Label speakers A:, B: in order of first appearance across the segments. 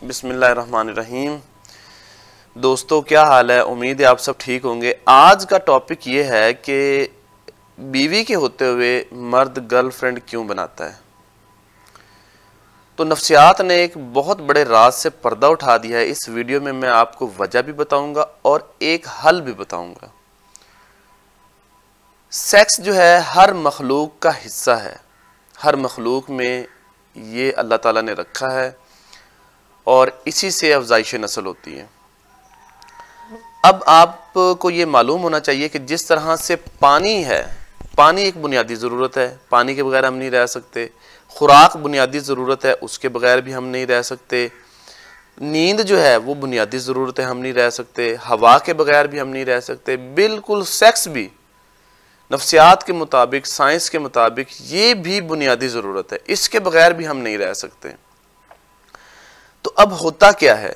A: बिस्मिल्लाहिर्रहमानिर्रहीम। दोस्तों, क्या हाल है? उम्मीद है आप सब ठीक होंगे। आज का टॉपिक ये है कि बीवी के होते हुए मर्द गर्लफ्रेंड क्यों बनाता है। तो नफ्सियात ने एक बहुत बड़े राज से पर्दा उठा दिया है। इस वीडियो में मैं आपको वजह भी बताऊंगा और एक हल भी बताऊंगा। सेक्स जो है हर मखलूक का हिस्सा है, हर मखलूक में ये अल्लाह ताला ने रखा है और इसी से अफजाइश नस्ल होती है। अब आपको ये मालूम होना चाहिए कि जिस तरह से पानी है, पानी एक बुनियादी ज़रूरत है, पानी के बगैर हम नहीं रह सकते। खुराक बुनियादी ज़रूरत है, उसके बगैर भी हम नहीं रह सकते। नींद जो है वो बुनियादी ज़रूरत है, हम नहीं रह सकते। हवा के बगैर भी हम नहीं रह सकते। बिल्कुल सेक्स भी नफ्सियात के मुताबिक, साइंस के मुताबिक ये भी बुनियादी ज़रूरत है, इसके बगैर भी हम नहीं रह सकते। तो अब होता क्या है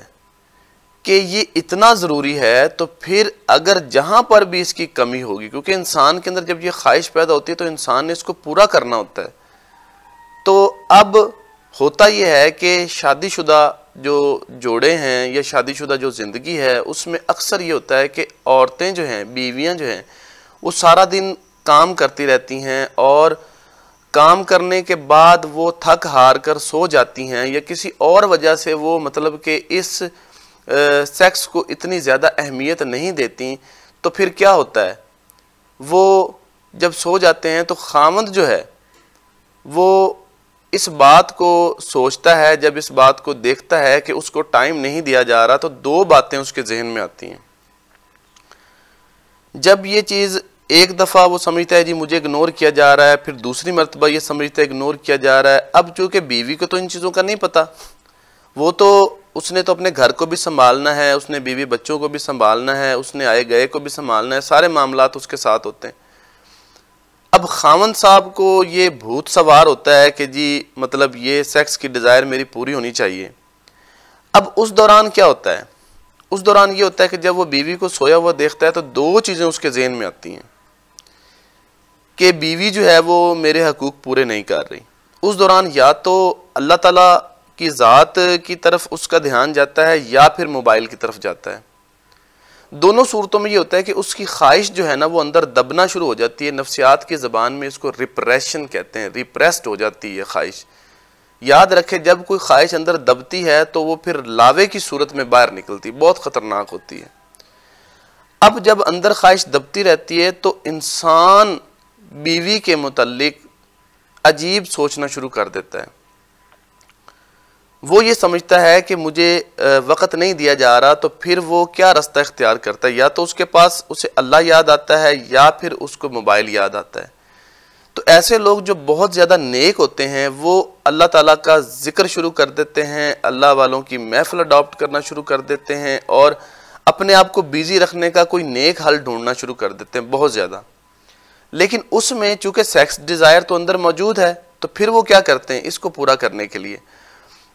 A: कि ये इतना ज़रूरी है, तो फिर अगर जहाँ पर भी इसकी कमी होगी, क्योंकि इंसान के अंदर जब ये ख्वाहिश पैदा होती है तो इंसान ने इसको पूरा करना होता है। तो अब होता ये है कि शादीशुदा जो जोड़े हैं या शादीशुदा जो ज़िंदगी है उसमें अक्सर ये होता है कि औरतें जो हैं, बीवियाँ जो हैं, वो सारा दिन काम करती रहती हैं और काम करने के बाद वो थक हार कर सो जाती हैं या किसी और वजह से वो मतलब कि इस सेक्स को इतनी ज़्यादा अहमियत नहीं देती। तो फिर क्या होता है, वो जब सो जाते हैं तो खामद जो है वो इस बात को सोचता है, जब इस बात को देखता है कि उसको टाइम नहीं दिया जा रहा, तो दो बातें उसके जहन में आती हैं। जब ये चीज़ एक दफ़ा वो समझता है जी मुझे इग्नोर किया जा रहा है, फिर दूसरी मरतबा ये समझता है इग्नोर किया जा रहा है। अब चूँकि बीवी को तो इन चीज़ों का नहीं पता, वो तो उसने तो अपने घर को भी संभालना है, उसने बीवी बच्चों को भी संभालना है, उसने आए गए को भी संभालना है, सारे मामलात उसके साथ होते हैं। अब खामद साहब को ये भूत सवार होता है कि जी मतलब ये सेक्स की डिज़ायर मेरी पूरी होनी चाहिए। अब उस दौरान क्या होता है, उस दौरान ये होता है कि जब वो बीवी को सोया हुआ देखता है तो दो चीज़ें उसके जहन में आती हैं कि बीवी जो है वो मेरे हकूक़ पूरे नहीं कर रही। उस दौरान या तो अल्लाह ताला की ज़ात की तरफ उसका ध्यान जाता है या फिर मोबाइल की तरफ जाता है। दोनों सूरतों में ये होता है कि उसकी ख्वाहिश जो है ना वो अंदर दबना शुरू हो जाती है। नफ्सियात की ज़बान में इसको रिप्रेशन कहते हैं, रिप्रेस्ड हो जाती है ख्वाहिश। याद रखें, जब कोई ख्वाहिश अंदर दबती है तो वो फिर लावे की सूरत में बाहर निकलती, बहुत ख़तरनाक होती है। अब जब अंदर ख्वाहिश दबती रहती है तो इंसान बीवी के मुतल्लिक अजीब सोचना शुरू कर देता है। वो ये समझता है कि मुझे वक़्त नहीं दिया जा रहा, तो फिर वो क्या रास्ता इख्तियार करता है, या तो उसके पास उसे अल्लाह याद आता है या फिर उसको मोबाइल याद आता है। तो ऐसे लोग जो बहुत ज़्यादा नेक होते हैं वो अल्लाह ताला का ज़िक्र शुरू कर देते हैं, अल्लाह वालों की महफ़िल अडॉप्ट करना शुरू कर देते हैं और अपने आप को बिज़ी रखने का कोई नेक हल ढूंढना शुरू कर देते हैं बहुत ज़्यादा। लेकिन उसमें चूँकि सेक्स डिज़ायर तो अंदर मौजूद है, तो फिर वो क्या करते हैं, इसको पूरा करने के लिए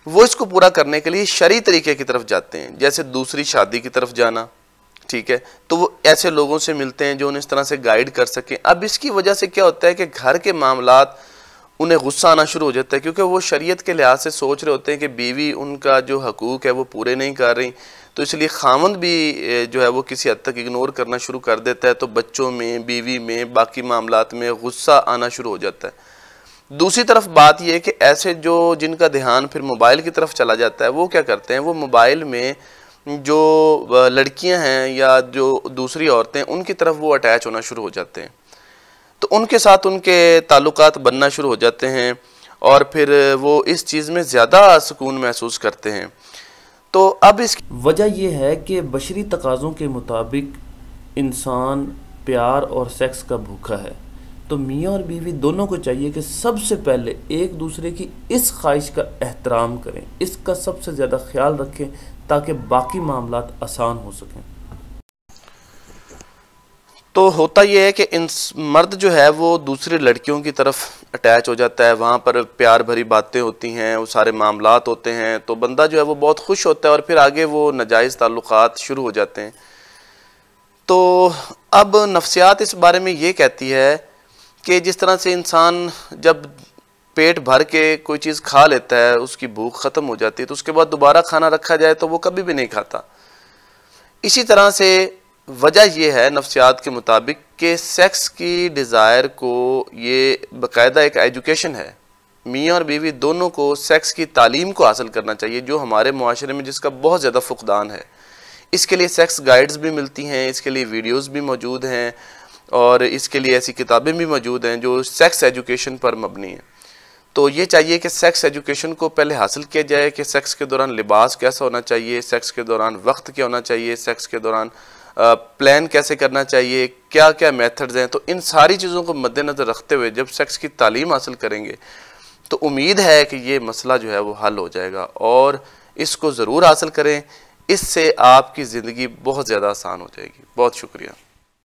A: इसको पूरा करने के लिए शरई तरीके की तरफ जाते हैं, जैसे दूसरी शादी की तरफ जाना। ठीक है, तो वो ऐसे लोगों से मिलते हैं जो उन्हें इस तरह से गाइड कर सकें। अब इसकी वजह से क्या होता है कि घर के मामलात उन्हें गुस्सा आना शुरू हो जाता है, क्योंकि वो शरीयत के लिहाज से सोच रहे होते हैं कि बीवी उनका जो हकूक़ है वो पूरे नहीं कर रही, तो इसलिए खामद भी जो है वो किसी हद तक इग्नोर करना शुरू कर देता है। तो बच्चों में, बीवी में, बाकी मामलात में गुस्सा आना शुरू हो जाता है। दूसरी तरफ बात यह है कि ऐसे जो जिनका ध्यान फिर मोबाइल की तरफ चला जाता है, वो क्या करते हैं, वो मोबाइल में जो लड़कियां हैं या जो दूसरी औरतें, उनकी तरफ वो अटैच होना शुरू हो जाते हैं। तो उनके साथ उनके ताल्लुकात बनना शुरू हो जाते हैं और फिर वो इस चीज़ में ज़्यादा सुकून महसूस करते हैं। तो अब इसकी
B: वजह यह है कि बशरी तकाज़ों के मुताबिक इंसान प्यार और सेक्स का भूखा है। तो मियाँ और बीवी दोनों को चाहिए कि सबसे पहले एक दूसरे की इस ख्वाहिश का एहतराम करें, इसका सबसे ज़्यादा ख्याल रखें ताकि बाकी मामलात आसान हो सकें।
A: तो होता यह है कि इन मर्द जो है वो दूसरी लड़कियों की तरफ अटैच हो जाता है, वहाँ पर प्यार भरी बातें होती हैं, वो सारे मामलात होते हैं, तो बंदा जो है वो बहुत खुश होता है और फिर आगे वो नाजायज़ ताल्लुकात शुरू हो जाते हैं। तो अब नफ्सियात इस बारे में ये कहती है कि जिस तरह से इंसान जब पेट भर के कोई चीज़ खा लेता है, उसकी भूख ख़त्म हो जाती है, तो उसके बाद दोबारा खाना रखा जाए तो वो कभी भी नहीं खाता। इसी तरह से वजह यह है नफ्सियात के मुताबिक कि सेक्स की डिज़ायर को ये बाकायदा एक एजुकेशन है। मियाँ और बीवी दोनों को सेक्स की तालीम को हासिल करना चाहिए, जो हमारे मुआशरे में जिसका बहुत ज़्यादा फुकदान है। इसके लिए सेक्स गाइड्स भी मिलती हैं, इसके लिए वीडियोस भी मौजूद हैं और इसके लिए ऐसी किताबें भी मौजूद हैं जो सेक्स एजुकेशन पर मबनी हैं। तो ये चाहिए कि सेक्स एजुकेशन को पहले हासिल किया जाए कि सेक्स के दौरान लिबास कैसा होना चाहिए, सेक्स के दौरान वक्त क्या होना चाहिए, सेक्स के दौरान प्लान कैसे करना चाहिए, क्या क्या मेथड्स हैं। तो इन सारी चीज़ों को मद्देनज़र रखते हुए जब सेक्स की तालीम हासिल करेंगे तो उम्मीद है कि ये मसला जो है वो हल हो जाएगा, और इसको ज़रूर हासिल करें। इससे आपकी ज़िंदगी बहुत ज़्यादा आसान हो जाएगी। बहुत शुक्रिया।